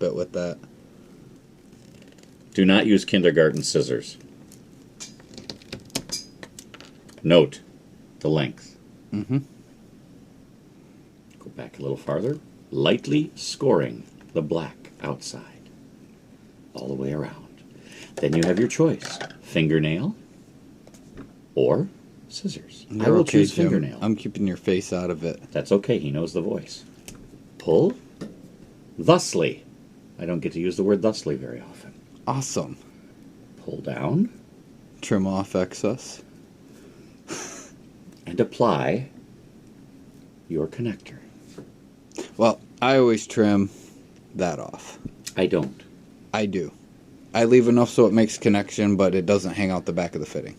snip it with that. Do not use kindergarten scissors. Note the length. Mm-hmm. Go back a little farther. Lightly scoring the black outside. All the way around. Then you have your choice. Fingernail or scissors. I will choose Jim. fingernail. I'm keeping your face out of it. That's okay. He knows the voice. Pull. Thusly. I don't get to use the word thusly very often. Awesome. Pull down. Trim off excess. And apply your connector. Well, I always trim that off. I don't. I do. I leave enough so it makes connection, but it doesn't hang out the back of the fitting.